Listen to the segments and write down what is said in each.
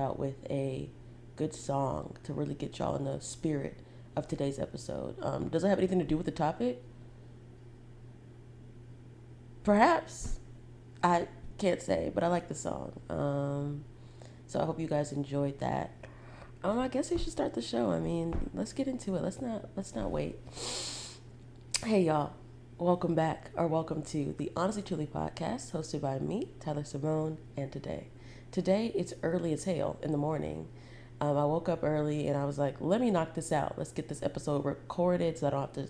out with a good song to really get y'all in the spirit of today's episode. Does it have anything to do with the topic? Perhaps. I can't say, but I like the song. So I hope you guys enjoyed that. I guess we should start the show. I mean, let's get into it. Let's not wait. Hey y'all. Welcome back, or welcome to the Honestly Truly podcast, hosted by me, Tylar Cimone, and Today, it's early as hell in the morning. I woke up early and I was like, let me knock this out. Let's get this episode recorded so I don't have to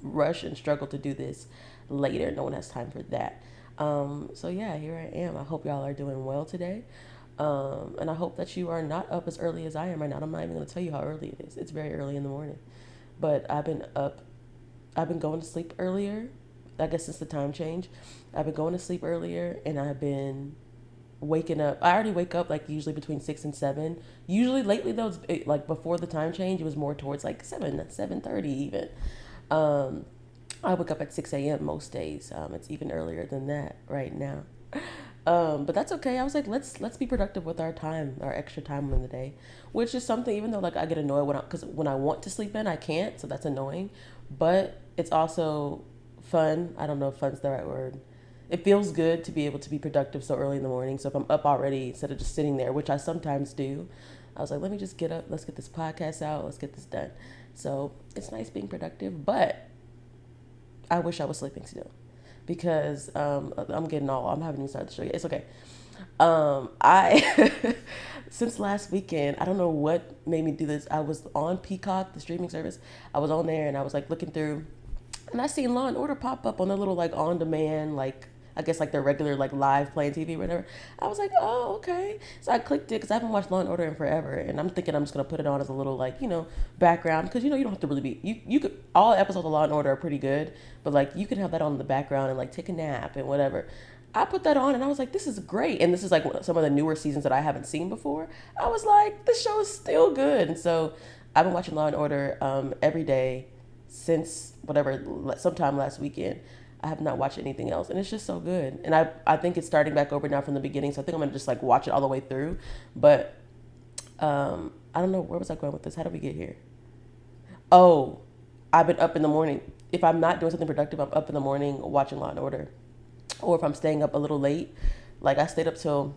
rush and struggle to do this later. No one has time for that. So yeah, here I am. I hope y'all are doing well today. And I hope that you are not up as early as I am right now. I'm not even going to tell you how early it is. It's very early in the morning. But I've been going to sleep earlier. I guess since the time change. I've been going to sleep earlier and I've been waking up. I already wake up like usually between 6 and 7. Usually lately though, like before the time change, it was more towards like 7:30 even. I wake up at 6 a.m. most days. It's even earlier than that right now. But that's okay. I was like, let's be productive with our time, our extra time in the day, which is something. Even though like I get annoyed because when I want to sleep in, I can't, so that's annoying. But it's also fun. I don't know if fun's the right word. It feels good to be able to be productive so early in the morning. So if I'm up already, instead of just sitting there, which I sometimes do, I was like, let me just get up. Let's get this podcast out. Let's get this done. So it's nice being productive, but I wish I was sleeping still because I'm having to start the show yet. It's okay. I since last weekend, I don't know what made me do this. I was on Peacock, the streaming service. I was on there and I was like looking through, and I seen Law and Order pop up on their little like on demand, like I guess like their regular like live playing TV or whatever. I was like, oh okay. So I clicked it because I haven't watched Law and Order in forever, and I'm thinking I'm just gonna put it on as a little like background because you don't have to really be you could all episodes of Law and Order are pretty good, but like you can have that on in the background and like take a nap and whatever. I put that on and I was like, this is great. And this is like some of the newer seasons that I haven't seen before. I was like, this show is still good. And so I've been watching Law and Order every day since sometime last weekend. I have not watched anything else. And it's just so good. And I think it's starting back over now from the beginning. So I think I'm going to just like watch it all the way through. But I don't know. Where was I going with this? How did we get here? Oh, I've been up in the morning. If I'm not doing something productive, I'm up in the morning watching Law and Order. Or if I'm staying up a little late, like I stayed up till,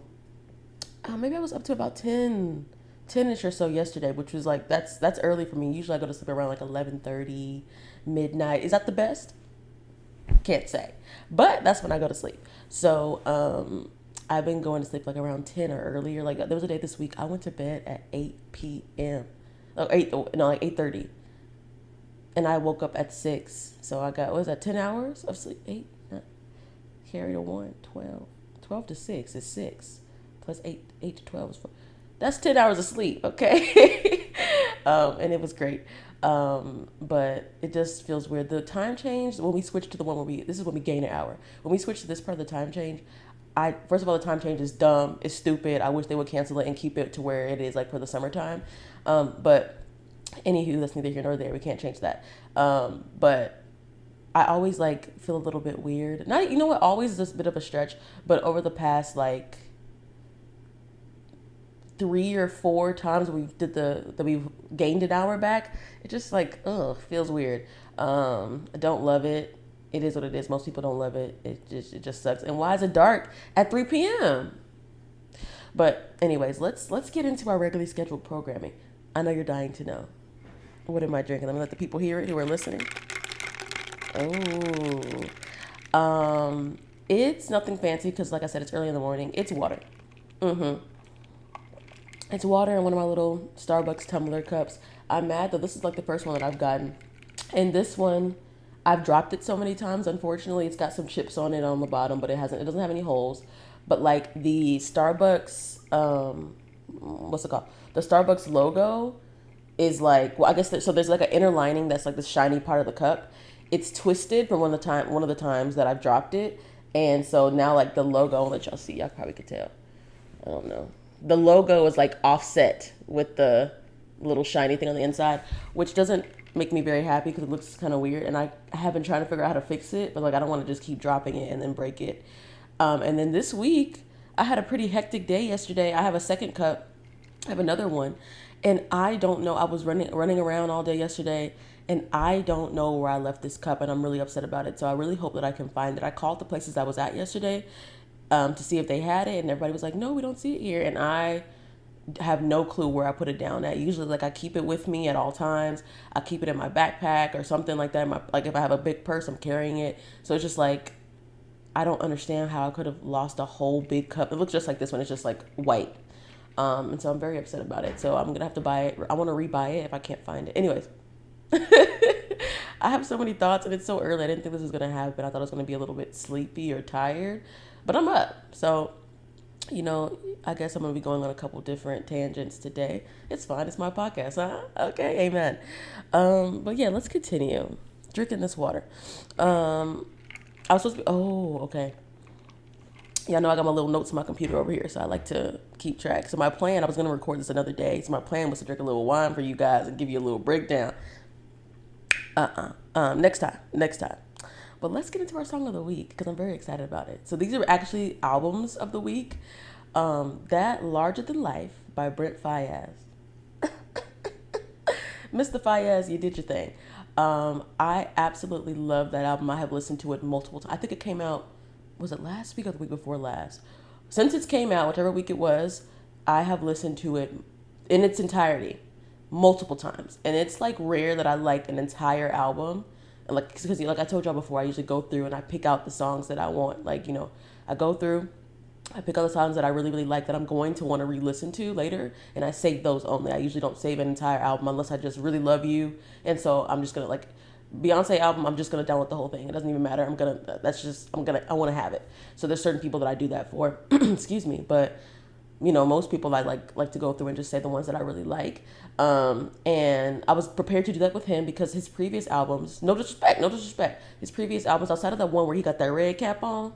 maybe I was up to about 10-ish or so yesterday, which was like, that's early for me. Usually I go to sleep around like 11:30, midnight. Is that the best? Can't say. But that's when I go to sleep. So I've been going to sleep like around 10 or earlier. Like there was a day this week, I went to bed at 8 p.m. Oh, 8:30. And I woke up at 6. So I got, what was that, 10 hours of sleep? 8? Carry to 1, 12. 12 to 6 is 6. Plus 8 to 12 is 4. That's 10 hours of sleep, okay? And it was great. But it just feels weird. The time change, when we switch to the one where this is when we gain an hour. When we switch to this part of the time change, first of all, the time change is dumb. It's stupid. I wish they would cancel it and keep it to where it is like for the summertime. But anywho, that's neither here nor there. We can't change that. But I always like feel a little bit weird. Not, you know what, always is this bit of a stretch, but over the past like 3 or 4 times we've gained an hour back, it just like feels weird. I don't love it. It is what it is. Most people don't love it. It just sucks. And why is it dark at 3 p.m.? But anyways, let's get into our regularly scheduled programming. I know you're dying to know. What am I drinking? Let me let the people hear it who are listening. Oh, it's nothing fancy because, like I said, it's early in the morning. It's water. It's water in one of my little Starbucks tumbler cups. I'm mad that this is like the first one that I've gotten, and this one, I've dropped it so many times. Unfortunately, it's got some chips on it on the bottom, but it doesn't have any holes. But like the Starbucks, what's it called? The Starbucks logo is like, well, I guess so. There's like an inner lining that's like the shiny part of the cup. It's twisted from one of the times that I've dropped it, and so now like the logo, I'll let y'all see. Y'all probably could tell. I don't know. The logo is like offset with the little shiny thing on the inside, which doesn't make me very happy because it looks kind of weird, and I have been trying to figure out how to fix it, but like I don't want to just keep dropping it and then break it. And then this week I had a pretty hectic day yesterday. I have a second cup I have another one, and I don't know. I was running around all day yesterday, and I don't know where I left this cup, and I'm really upset about it. So I really hope that I can find it. I called the places I was at yesterday, to see if they had it, and everybody was like, "No, we don't see it here." And I have no clue where I put it down at. Usually, like, I keep it with me at all times. I keep it in my backpack or something like that. Like, if I have a big purse, I'm carrying it. So it's just like, I don't understand how I could have lost a whole big cup. It looks just like this one. It's just like white. And so I'm very upset about it. So I'm going to have to buy it. I want to rebuy it if I can't find it. Anyways, I have so many thoughts, and it's so early. I didn't think this was going to happen. I thought I was going to be a little bit sleepy or tired, but I'm up. So, I guess I'm going to be going on a couple different tangents today. It's fine. It's my podcast, huh? Okay, amen. But yeah, let's continue. Drinking this water. I was supposed to be, okay. Yeah, I know I got my little notes on my computer over here, so I like to keep track. So my plan, I was going to record this another day. So my plan was to drink a little wine for you guys and give you a little breakdown. Next time. But let's get into our song of the week, because I'm very excited about it. So these are actually albums of the week. That Larger Than Life by Brent Faiyaz. Mr. Faiyaz, you did your thing. I absolutely love that album. I have listened to it multiple times. I think it came out, was it last week or the week before last? Since it came out, whichever week it was, I have listened to it in its entirety multiple times. And it's like rare that I like an entire album. And like, because like I told y'all before, I usually go through and I pick out the songs that I want. Like, I go through, I pick out the songs that I really, really like that I'm going to want to re-listen to later, and I save those only. I usually don't save an entire album unless I just really love you. And so I'm just going to, like, Beyonce album, I'm just going to download the whole thing. It doesn't even matter. I want to have it. So there's certain people that I do that for. Excuse me. But, most people I like to go through and just say the ones that I really like. And I was prepared to do that with him because his previous albums, no disrespect, his previous albums, outside of that one where he got that red cap on,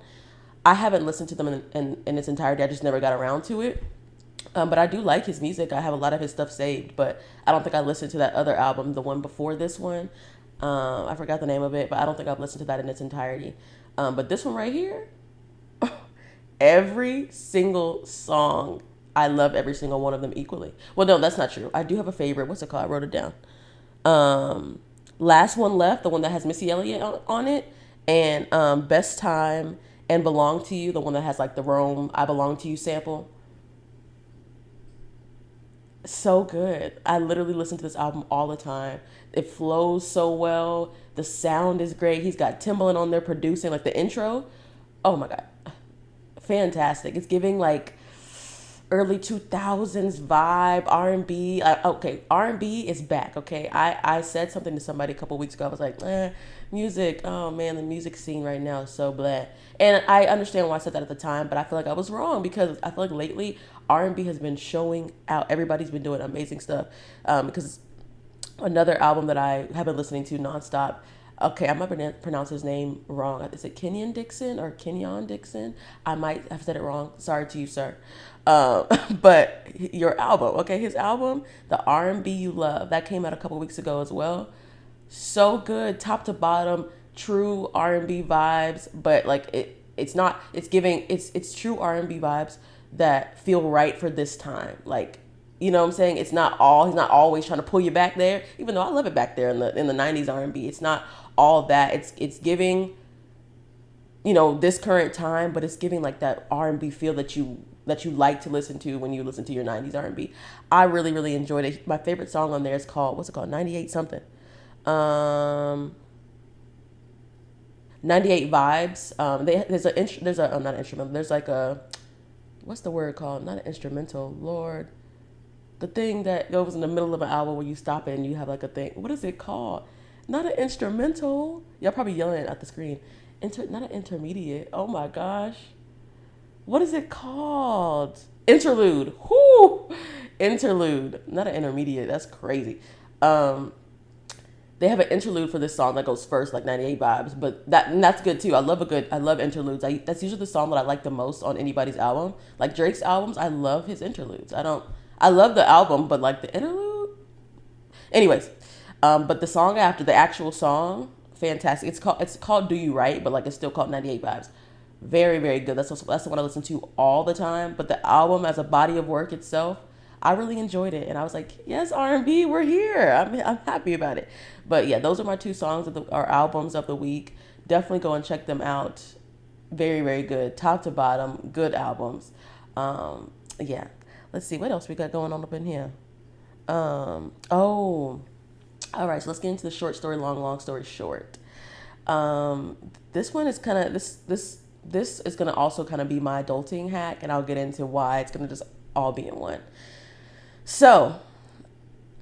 I haven't listened to them in its entirety. I just never got around to it. But I do like his music. I have a lot of his stuff saved, but I don't think I listened to that other album, the one before this one. I forgot the name of it, but I don't think I've listened to that in its entirety. But this one right here, every single song, I love every single one of them equally. Well, no, that's not true. I do have a favorite. What's it called? I wrote it down. Last One Left, the one that has Missy Elliott on it, and Best Time and Belong to You, the one that has like the Rome I Belong to You sample. So good. I literally listen to this album all the time. It flows so well. The sound is great. He's got Timbaland on there producing, like the intro. Oh my God. Fantastic. It's giving like early 2000s vibe, R&B. Okay, R&B is back, okay? I said something to somebody a couple weeks ago. I was like, music. Oh man, the music scene right now is so blah. And I understand why I said that at the time, but I feel like I was wrong because I feel like lately R&B has been showing out. Everybody's been doing amazing stuff. Because another album that I have been listening to nonstop. Okay, I might pronounce his name wrong. Is it Kenyon Dixon or Kenyon Dixon? I might have said it wrong. Sorry to you, sir. But your album, okay, his album, the R&B You Love, that came out a couple weeks ago as well. So good, top to bottom, true R&B vibes, but like it's true R&B vibes that feel right for this time. Like, you know what I'm saying? He's not always trying to pull you back there, even though I love it back there in the 90s R&B. It's not all that. It's giving, this current time, but it's giving like that R&B feel that you like to listen to when you listen to your 90s R&B. I really, really enjoyed it. My favorite song on there is called, what's it called? 98 something. 98 Vibes. Not an instrumental. There's like a, what's the word called? Not an instrumental. Lord. The thing that goes in the middle of an album where you stop it and you have like a thing. What is it called? Not an instrumental. Y'all probably yelling at the screen. Not an intermediate. Oh my gosh. What is it called? Interlude. Whoo! Interlude. Not an intermediate. That's crazy. They have an interlude for this song that goes first, like 98 Vibes, but that's good too. I love interludes. That's usually the song that I like the most on anybody's album. Like Drake's albums, I love his interludes. I love the album, but like the interlude. Anyways, but the song after, the actual song, fantastic. It's called Do You Right, but like it's still called 98 Vibes. Very, very good. That's the one I listen to all the time. But the album as a body of work itself, I really enjoyed it, and I was like, yes, R&B, we're here. I'm happy about it. But yeah, those are my two songs of the or albums of the week. Definitely go and check them out. Very, very good, top to bottom, good albums. Yeah, let's see what else we got going on up in here. Oh, all right. So let's get into the short story, long story short. Um, this one is kind of this is gonna also kind of be my adulting hack, and I'll get into why it's gonna just all be in one. So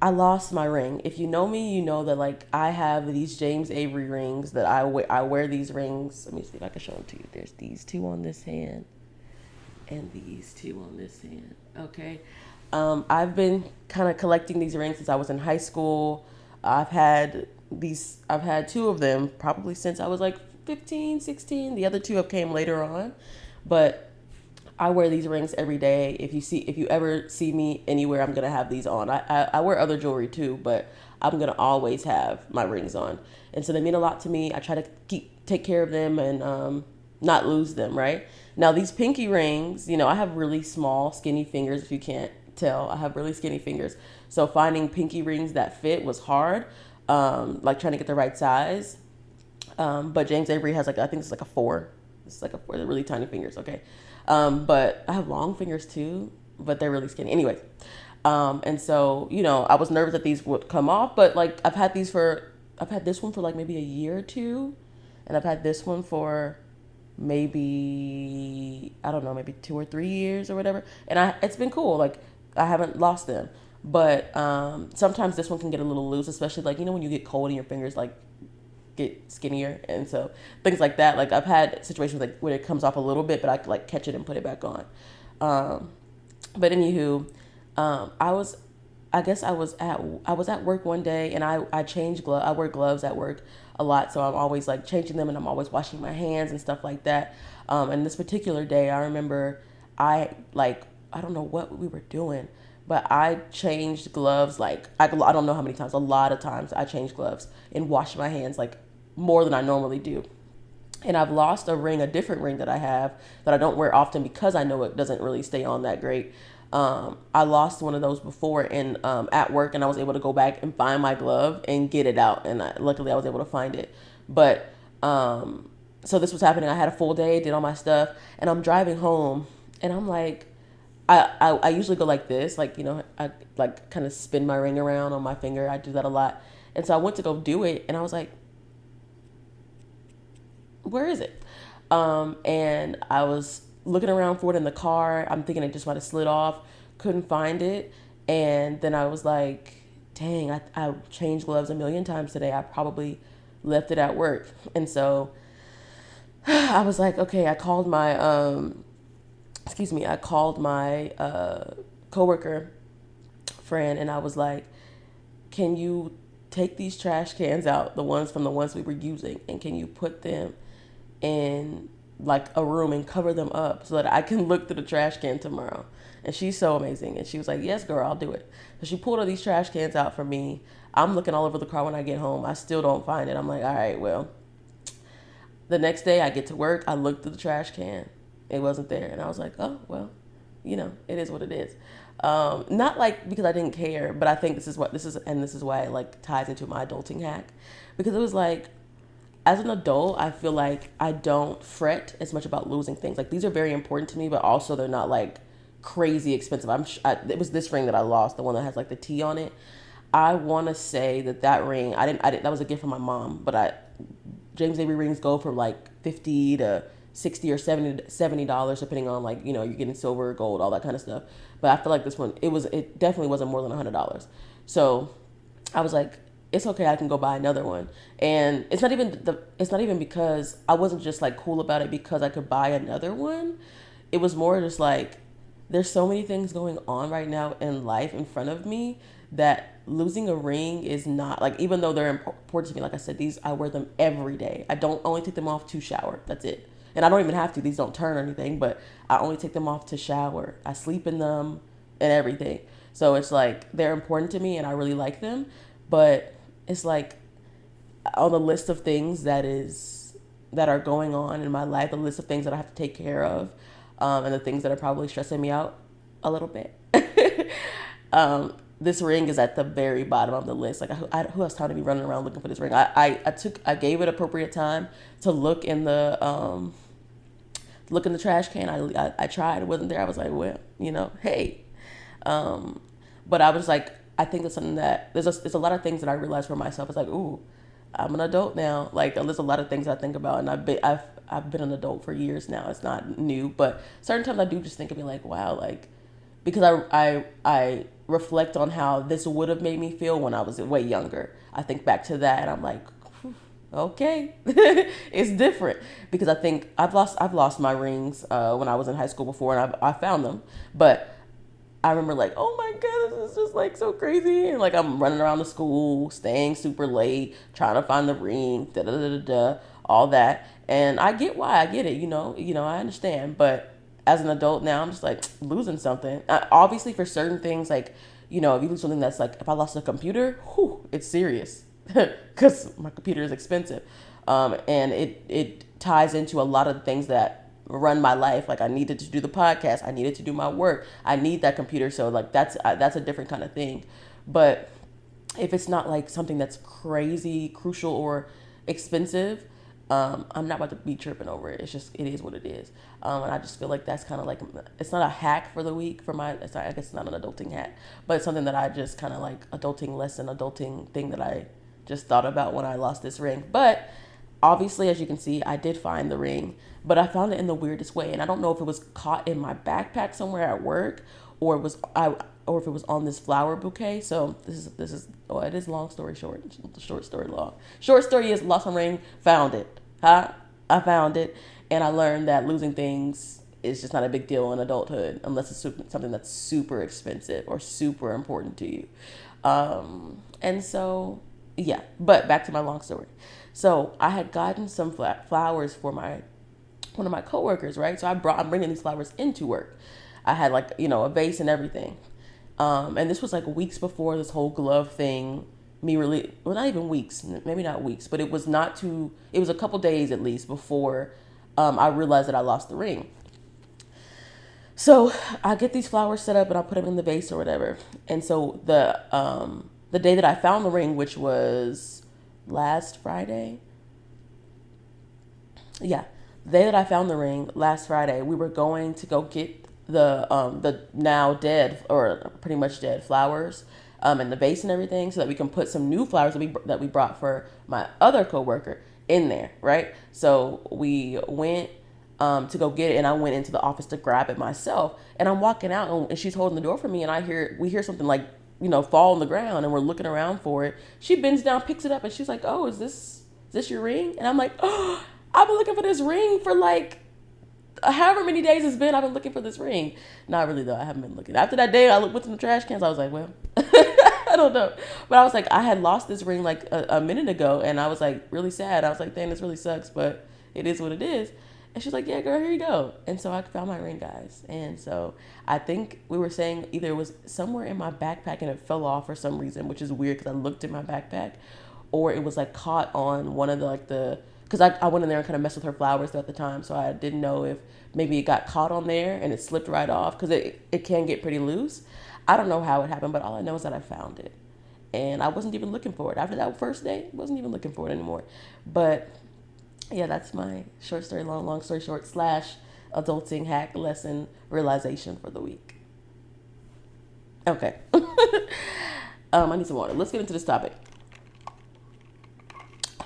I lost my ring. If you know me, you know that like I have these James Avery rings that I wear. I wear these rings. Let me see if I can show them to you. There's these two on this hand, and these two on this hand. Okay. I've been kind of collecting these rings since I was in high school. I've had two of them probably since I was like 15, 16. The other two have came later on, but I wear these rings every day. If you ever see me anywhere, I'm gonna have these on. I wear other jewelry too, but I'm gonna always have my rings on, and so they mean a lot to me. I try to take care of them and not lose them. Right now, these pinky rings, I have really small, skinny fingers. If you can't tell, I have really skinny fingers. So finding pinky rings that fit was hard. Like trying to get the right size. But James Avery has I think it's like a four. It's like a four. They're really tiny fingers. Okay. But I have long fingers too, but they're really skinny. Anyways. And so, I was nervous that these would come off, but like I've had this one for like maybe a year or two. And I've had this one for maybe, I don't know, maybe 2 or 3 years or whatever. And it's been cool. Like I haven't lost them. But sometimes this one can get a little loose, especially like, when you get cold and your fingers like get skinnier. And so things like that. Like I've had situations like where it comes off a little bit, but I could like catch it and put it back on. But anywho, I was at work one day and I changed gloves. I wear gloves at work a lot. So I'm always like changing them and I'm always washing my hands and stuff like that. And this particular day, I remember I don't know what we were doing, but I changed gloves like I don't know how many times. A lot of times I changed gloves and washed my hands like more than I normally do. And I've lost a different ring that I have that I don't wear often because I know it doesn't really stay on that great. I lost one of those before at work, and I was able to go back and find my glove and get it out. And luckily I was able to find it. But so this was happening. I had a full day, did all my stuff, and I'm driving home, and I'm like, I usually go like this, like, I like kind of spin my ring around on my finger. I do that a lot. And so I went to go do it, and I was like, where is it? And I was looking around for it in the car. I'm thinking it just might have slid off. Couldn't find it. And then I was like, dang, I changed gloves a million times today. I probably left it at work. And so I was like, okay, I called my coworker friend, and I was like, can you take these trash cans out, the ones we were using, and can you put them in like a room and cover them up so that I can look through the trash can tomorrow? And she's so amazing. And she was like, yes, girl, I'll do it. So she pulled all these trash cans out for me. I'm looking all over the car when I get home. I still don't find it. I'm like, all right, well, the next day I get to work. I looked through the trash can. It wasn't there. And I was like, oh, well, it is what it is. Not like because I didn't care, but I think this is why it like ties into my adulting hack, because it was like, as an adult, I feel like I don't fret as much about losing things. Like these are very important to me, but also they're not like crazy expensive. It was this ring that I lost, the one that has like the T on it. I want to say that ring, I didn't, that was a gift from my mom, but James Avery rings go from like 50 to 60 or 70 dollars, depending on like, you're getting silver, gold, all that kind of stuff. But I feel like this one, it definitely wasn't more than $100. So I was like, it's okay, I can go buy another one. And it's not even because I wasn't just like cool about it because I could buy another one. It was more just like, there's so many things going on right now in life in front of me that losing a ring is not like, even though they're important to me, like I said, I wear them every day. I don't only take them off to shower. That's it. And I don't even have to. These don't turn or anything, but I only take them off to shower. I sleep in them and everything. So it's like, they're important to me and I really like them. But it's like on the list of things that are going on in my life, the list of things that I have to take care of, and the things that are probably stressing me out a little bit. This ring is at the very bottom of the list. Like, who has time to be running around looking for this ring? I gave it appropriate time to look in the trash can. I tried, it wasn't there. I was like, well, hey. But I was like, I think that's something that there's a lot of things that I realized for myself. It's like, ooh, I'm an adult now. Like, there's a lot of things I think about, and I've been an adult for years now. It's not new, but certain times I do just think of me like, wow, like, because I reflect on how this would have made me feel when I was way younger. I think back to that, and I'm like, okay, it's different, because I think I've lost my rings when I was in high school before, and I found them, but I remember like, oh my god, this is just like so crazy, and like I'm running around the school, staying super late, trying to find the ring, all that, and I get why, I get it, I understand, but as an adult now, I'm just like losing something. Obviously, for certain things, like, if you lose something that's like, if I lost a computer, it's serious, because my computer is expensive, and it ties into a lot of the things that run my life. Like, I needed to do the podcast, I needed to do my work, I need that computer. So like that's a different kind of thing. But if it's not like something that's crazy crucial or expensive, I'm not about to be tripping over it. It's just, it is what it is. And I just feel like that's kind of like, it's not a hack for the week I guess it's not an adulting hack, but it's something that I just kind of like, adulting thing that I just thought about when I lost this ring. But obviously, as you can see, I did find the ring, but I found it in the weirdest way. And I don't know if it was caught in my backpack somewhere at work, or if it was on this flower bouquet. So it is long story short. Short story long. Short story is, lost my ring, found it. I found it, and I learned that losing things is just not a big deal in adulthood, unless it's something that's super expensive or super important to you. And so, yeah, but back to my long story. So I had gotten some flowers for one of my coworkers, right? So I'm bringing these flowers into work. I had like, a vase and everything. And this was like weeks before this whole glove thing, well, not even weeks, maybe not weeks, but it was a couple days at least before I realized that I lost the ring. So I get these flowers set up and I put them in the vase or whatever. And so the day that I found the ring, which was last Friday. Yeah. The day that I found the ring, last Friday, we were going to go get the now dead, or pretty much dead, flowers in the vase and everything, so that we can put some new flowers that we brought for my other coworker in there, right? So we went to go get it, and I went into the office to grab it myself, and I'm walking out, and she's holding the door for me, and we hear something like, fall on the ground, and we're looking around for it. She bends down, picks it up, and she's like, oh, is this your ring? And I'm like, oh, I've been looking for this ring for like however many days it's been. I've been looking for this ring. Not really though, I haven't been looking. After that day I went in the trash cans, I was like, well, I don't know. But I was like, I had lost this ring like a minute ago, and I was like really sad. I was like, dang, this really sucks, but it is what it is. And she's like, yeah, girl, here you go. And so I found my ring, guys. And so I think we were saying either it was somewhere in my backpack and it fell off for some reason, which is weird because I looked in my backpack, or it was like caught on one of because I went in there and kind of messed with her flowers at the time. So I didn't know if maybe it got caught on there and it slipped right off, because it can get pretty loose. I don't know how it happened, but all I know is that I found it. And I wasn't even looking for it. After that first day, I wasn't even looking for it anymore. But yeah, that's my short story long story short / adulting hack lesson realization for the week. Okay. I need some water. Let's get into this topic.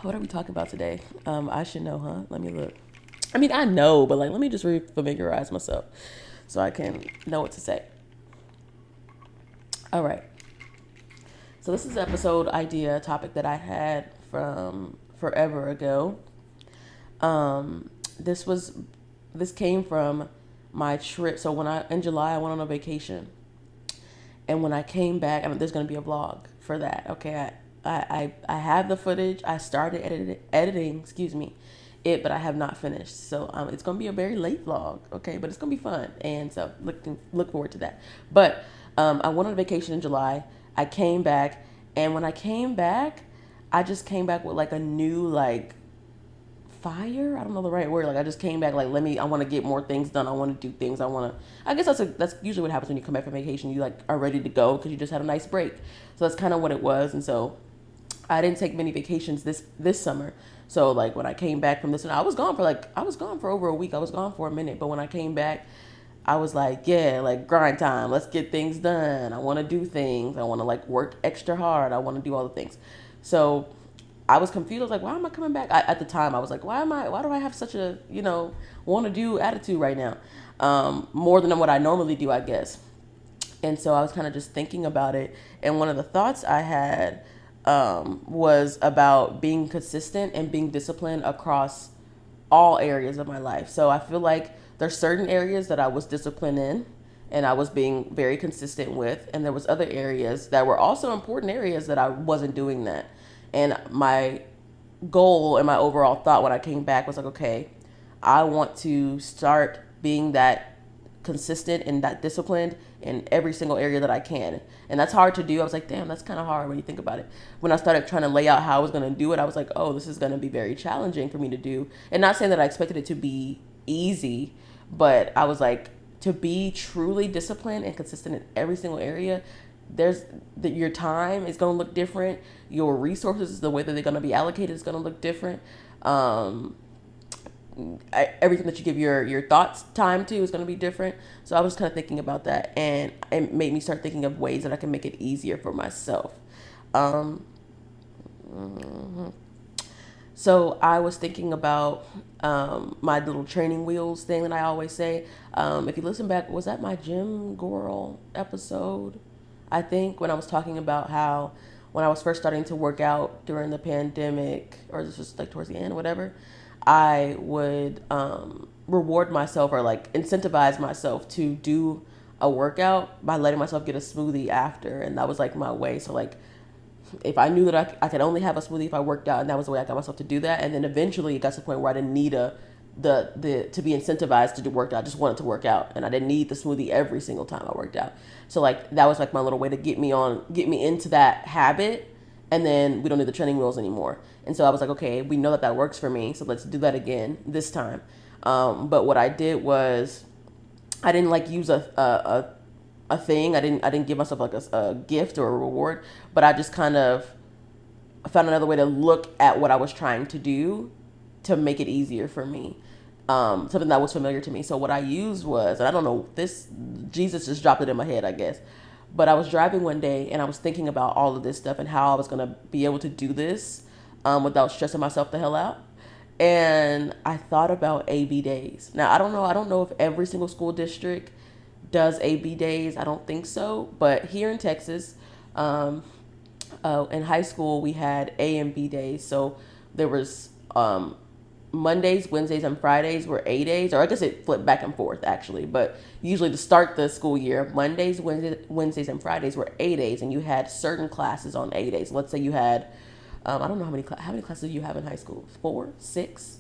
What are we talking about today? I should know, huh? Let me look. I mean, I know, but like, let me just familiarize myself so I can know what to say. All right. So this is an episode idea topic that I had from forever ago. This came from my trip. So in July, I went on a vacation, and when I came back, there's going to be a vlog for that. Okay. I have the footage. I started editing, but I have not finished. So, it's going to be a very late vlog. Okay. But it's going to be fun. And so look forward to that. But, I went on vacation in July. I came back, and when I came back, I just came back with like a new, like, fire. I don't know the right word. Like I just came back like I want to get more things done. I want to do things. I guess that's usually what happens when you come back from vacation. You like are ready to go because you just had a nice break. So that's kind of what it was. And so I didn't take many vacations this summer. So like when I came back from this, and I was gone for over a week. I was gone for a minute, but when I came back, I was like, yeah, like grind time. Let's get things done. I want to do things. I want to like work extra hard. I want to do all the things. So I was confused. I was like, why am I coming back? At the time, I was like, why do I have such a, want to do attitude right now? More than what I normally do, I guess. And so I was kind of just thinking about it. And one of the thoughts I had was about being consistent and being disciplined across all areas of my life. So I feel like there's certain areas that I was disciplined in and I was being very consistent with. And there was other areas that were also important areas that I wasn't doing that. And my goal and my overall thought when I came back was like, okay, I want to start being that consistent and that disciplined in every single area that I can. And that's hard to do. I was like, damn, that's kind of hard when you think about it. When I started trying to lay out how I was going to do it, I was like, oh, this is going to be very challenging for me to do. And not saying that I expected it to be easy, but I was like, to be truly disciplined and consistent in every single area, your time is going to look different. Your resources, the way that they're going to be allocated is going to look different. Everything that you give your thoughts time to is going to be different. So I was kind of thinking about that, and it made me start thinking of ways that I can make it easier for myself. So I was thinking about my little training wheels thing that I always say. If you listen back, was that my Gym Girl episode? I think when I was talking about how when I was first starting to work out during the pandemic, or this was like towards the end, whatever, I would reward myself or like incentivize myself to do a workout by letting myself get a smoothie after. And that was like my way. So like if I knew that I could only have a smoothie if I worked out, and that was the way I got myself to do that. And then eventually it got to the point where I didn't need to be incentivized to do workout. I just wanted to work out, and I didn't need the smoothie every single time I worked out. So like that was like my little way to get me into that habit. And then we don't need the training wheels anymore. And so I was like, okay, we know that works for me, so let's do that again this time. But what I did was I didn't like use a thing. I didn't give myself like a gift or a reward, but I just kind of found another way to look at what I was trying to do to make it easier for me. Something that was familiar to me. So what I used was, and I don't know, Jesus just dropped it in my head, I guess. But I was driving one day and I was thinking about all of this stuff and how I was going to be able to do this without stressing myself the hell out. And I thought about AB days. Now, I don't know if every single school district does AB days. I don't think so. But here in Texas, in high school, we had A and B days. So there was Mondays, Wednesdays, and Fridays were A days, or I guess it flipped back and forth actually. But usually to start the school year, Mondays, Wednesdays, and Fridays were A days, and you had certain classes on A days. Let's say you had, I don't know how many classes do you have in high school? 4, 6?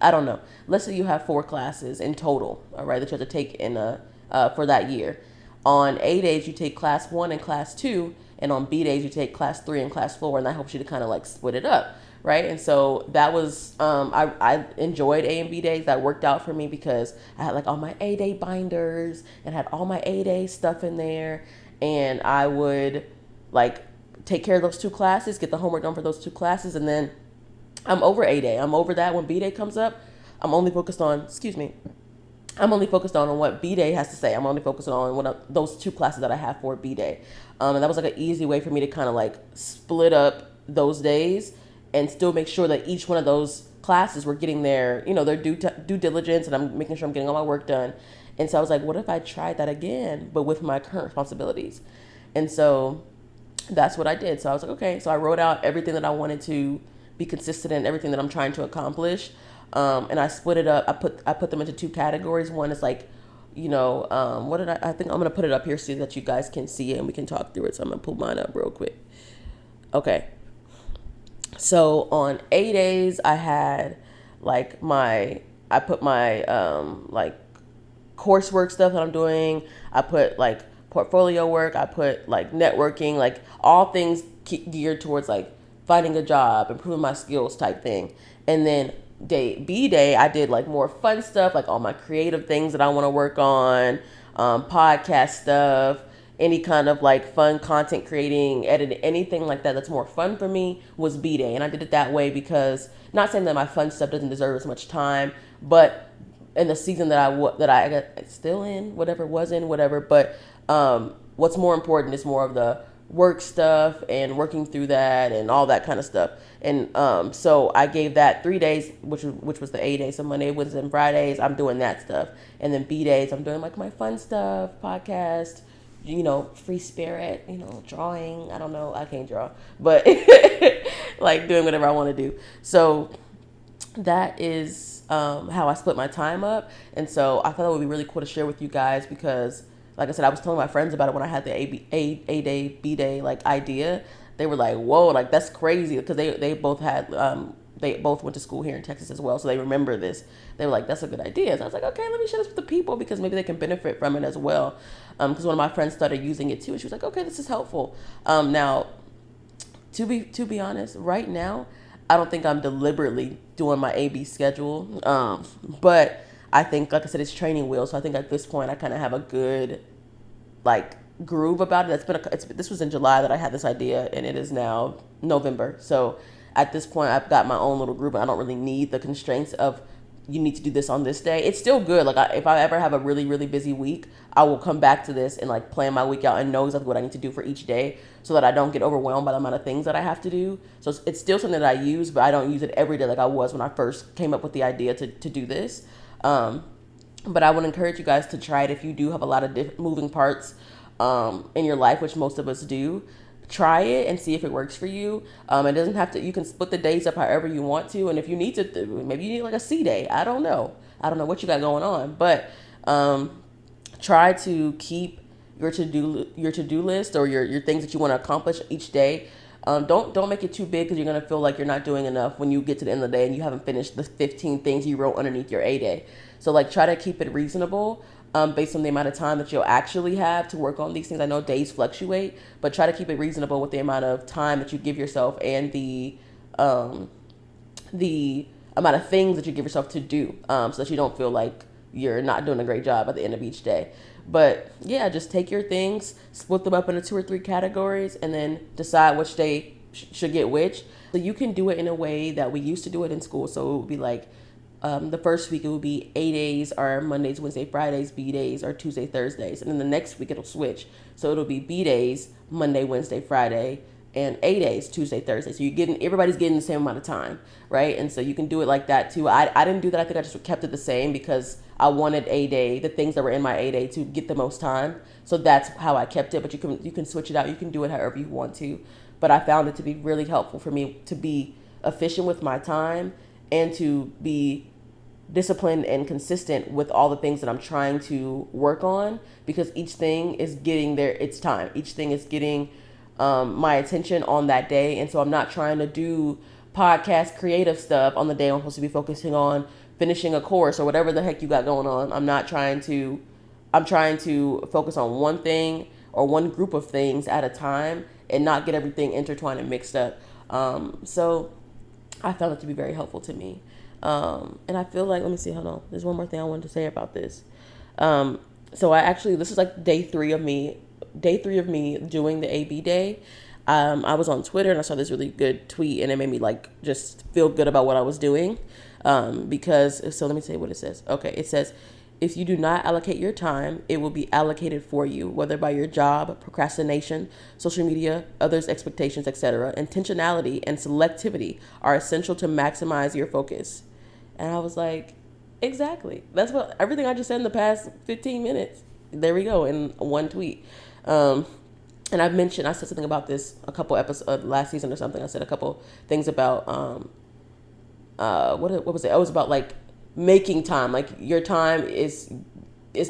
I don't know. Let's say you have 4 classes in total, all right, that you have to take in for that year. On A days, you take class 1 and class 2, and on B days, you take class 3 and class 4, and that helps you to kind of like split it up. Right. And so that was, I enjoyed A and B days. That worked out for me because I had like all my A day binders and had all my A day stuff in there. And I would like take care of those 2 classes, get the homework done for those 2 classes. And then I'm over A day. I'm over that. When B day comes up, I'm only focused on what B day has to say. I'm only focused on those 2 classes that I have for B day. And that was like an easy way for me to kind of like split up those days and still make sure that each one of those classes were getting their due diligence, and I'm making sure I'm getting all my work done. And so I was like, what if I tried that again, but with my current responsibilities? And so that's what I did. So I was like, okay. So I wrote out everything that I wanted to be consistent in, everything that I'm trying to accomplish. And I split it up. I put them into 2 categories. One is like, I think I'm going to put it up here so that you guys can see it and we can talk through it. So I'm going to pull mine up real quick. Okay. So on A days, I had like I put my like coursework stuff that I'm doing. I put like portfolio work. I put like networking, like all things geared towards like finding a job, improving my skills type thing. And then B day, I did like more fun stuff, like all my creative things that I want to work on, podcast stuff, any kind of like fun content creating, editing, anything like that that's more fun for me was B day. And I did it that way because, not saying that my fun stuff doesn't deserve as much time, but in the season that I got still in, whatever was in, whatever. But what's more important is more of the work stuff and working through that and all that kind of stuff. And so I gave that 3 days, which was the A day. So Monday, Wednesday, and Fridays, I'm doing that stuff. And then B days, I'm doing like my fun stuff, podcast, free spirit, drawing. I don't know. I can't draw, but like doing whatever I want to do. So that is how I split my time up. And so I thought it would be really cool to share with you guys because, like I said, I was telling my friends about it when I had the A day, B day like idea. They were like, whoa, like that's crazy, because they both had they both went to school here in Texas as well, so they remember this. They were like, that's a good idea. So I was like, okay, let me share this with the people because maybe they can benefit from it as well. Because one of my friends started using it too, and she was like, okay, this is helpful. Now, to be honest, right now, I don't think I'm deliberately doing my AB schedule. But I think, like I said, it's training wheels. So I think at this point, I kind of have a good like groove about it. This was in July that I had this idea, and it is now November. So at this point, I've got my own little group, and I don't really need the constraints of you need to do this on this day. It's still good. Like if I ever have a really, really busy week, I will come back to this and like plan my week out and know exactly what I need to do for each day so that I don't get overwhelmed by the amount of things that I have to do. So it's still something that I use, but I don't use it every day like I was when I first came up with the idea to do this. But I would encourage you guys to try it if you do have a lot of different moving parts in your life, which most of us do. Try it and see if it works for you. It doesn't have to, you can split the days up however you want to. And if you need to, maybe you need like a C day. I don't know what you got going on, but try to keep your to-do list or your things that you want to accomplish each day. Don't make it too big because you're going to feel like you're not doing enough when you get to the end of the day and you haven't finished the 15 things you wrote underneath your A day. So like try to keep it reasonable. Based on the amount of time that you'll actually have to work on these things. I know days fluctuate, but try to keep it reasonable with the amount of time that you give yourself and the amount of things that you give yourself to do, so that you don't feel like you're not doing a great job at the end of each day. But yeah, just take your things, split them up into 2 or 3 categories, and then decide which day should get which. So you can do it in a way that we used to do it in school. So it would be like, the first week it will be A days are Mondays, Wednesday, Fridays, B days are Tuesday, Thursdays. And then the next week it'll switch. So it'll be B days, Monday, Wednesday, Friday, and A days, Tuesday, Thursday. So everybody's getting the same amount of time, right? And so you can do it like that too. I didn't do that. I think I just kept it the same because I wanted A day, the things that were in my A day to get the most time. So that's how I kept it. But you can switch it out. You can do it however you want to. But I found it to be really helpful for me to be efficient with my time and to be disciplined and consistent with all the things that I'm trying to work on, because each thing is getting its time. Each thing is getting my attention on that day. And so I'm not trying to do podcast creative stuff on the day I'm supposed to be focusing on finishing a course or whatever the heck you got going on. I'm trying to focus on one thing or one group of things at a time and not get everything intertwined and mixed up. So I found it to be very helpful to me. And I feel like, let me see, hold on. There's one more thing I wanted to say about this. So this is like day three of me doing the AB day. I was on Twitter and I saw this really good tweet and it made me like just feel good about what I was doing. So let me say what it says. Okay. It says, if you do not allocate your time, it will be allocated for you, whether by your job, procrastination, social media, others' expectations, etc. Intentionality and selectivity are essential to maximize your focus. And I was like, exactly. That's what everything I just said in the past 15 minutes. There we go, in one tweet. And I said something about this a couple episodes last season or something. I said a couple things about what was it? It was about like making time. Like your time is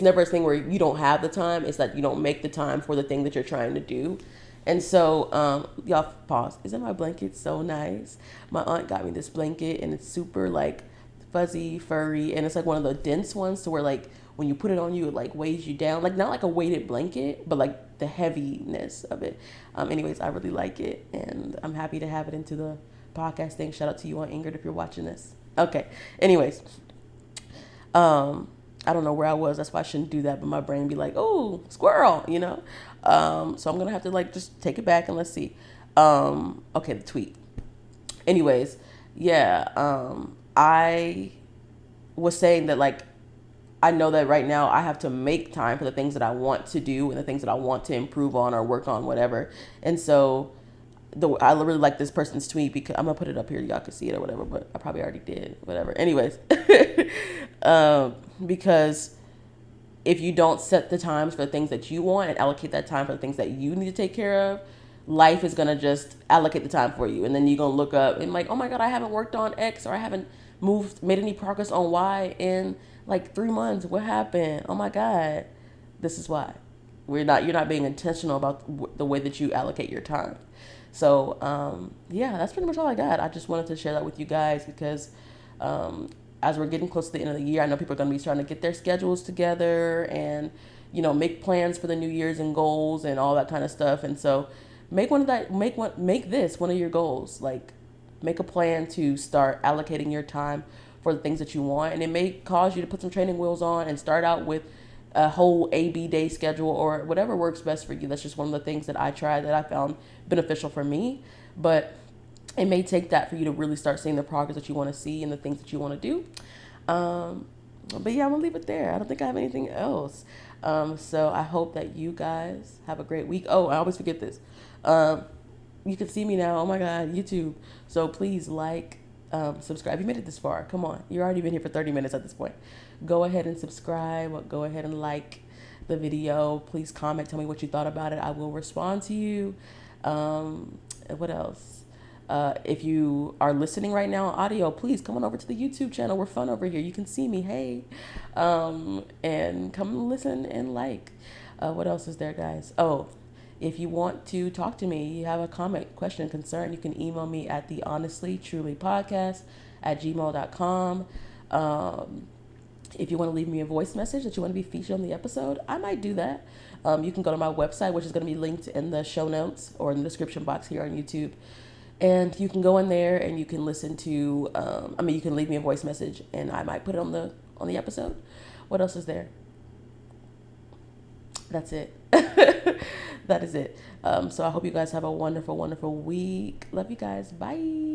never a thing where you don't have the time. It's that you don't make the time for the thing that you're trying to do. And so, y'all pause. Isn't my blanket so nice? My aunt got me this blanket and it's super like fuzzy, furry, and it's like one of the dense ones to where like when you put it on you, it like weighs you down. Like not like a weighted blanket, but like the heaviness of it. Anyways, I really like it and I'm happy to have it into the podcast thing. Shout out to you, Aunt Ingrid, if you're watching this. Okay. Anyways, I don't know where I was. That's why I shouldn't do that. But my brain be like, oh, squirrel, you know? So I'm going to have to like just take it back and let's see. Okay, the tweet. Anyways, yeah, I was saying that like I know that right now I have to make time for the things that I want to do and the things that I want to improve on or work on, whatever. And so I really like this person's tweet because I'm gonna put it up here, y'all can see it or whatever, but I probably already did, whatever. Anyways, because if you don't set the times for the things that you want and allocate that time for the things that you need to take care of, life is gonna just allocate the time for you, and then you're gonna look up and like, oh my god, I haven't worked on X or I haven't made any progress on Y in like 3 months. What happened? Oh my god, this is why you're not being intentional about the way that you allocate your time. So yeah, that's pretty much all I got. I just wanted to share that with you guys because as we're getting close to the end of the year, I know people are going to be starting to get their schedules together and make plans for the New Year's and goals and all that kind of stuff. And so make this one of your goals. Like make a plan to start allocating your time for the things that you want, and it may cause you to put some training wheels on and start out with a whole AB day schedule or whatever works best for you. That's just one of the things that I tried that I found beneficial for me. But it may take that for you to really start seeing the progress that you want to see and the things that you want to do. But yeah, I'm gonna leave it there. I don't think I have anything else. So I hope that you guys have a great week. Oh, I always forget this. You can see me now. Oh my God, YouTube. So please subscribe. You made it this far. Come on. You've already been here for 30 minutes at this point. Go ahead and subscribe. Go ahead and like the video. Please comment. Tell me what you thought about it. I will respond to you. What else? If you are listening right now on audio, please come on over to the YouTube channel. We're fun over here. You can see me. Hey. And come listen and like. What else is there, guys? Oh, if you want to talk to me, you have a comment, question, concern, you can email me at the honestly truly podcast at gmail.com. If you want to leave me a voice message that you want to be featured on the episode, I might do that. You can go to my website, which is going to be linked in the show notes or in the description box here on YouTube. And you can go in there and you can listen to, you can leave me a voice message and I might put it on the episode. What else is there? That's it. That is it. So I hope you guys have a wonderful, wonderful week. Love you guys. Bye.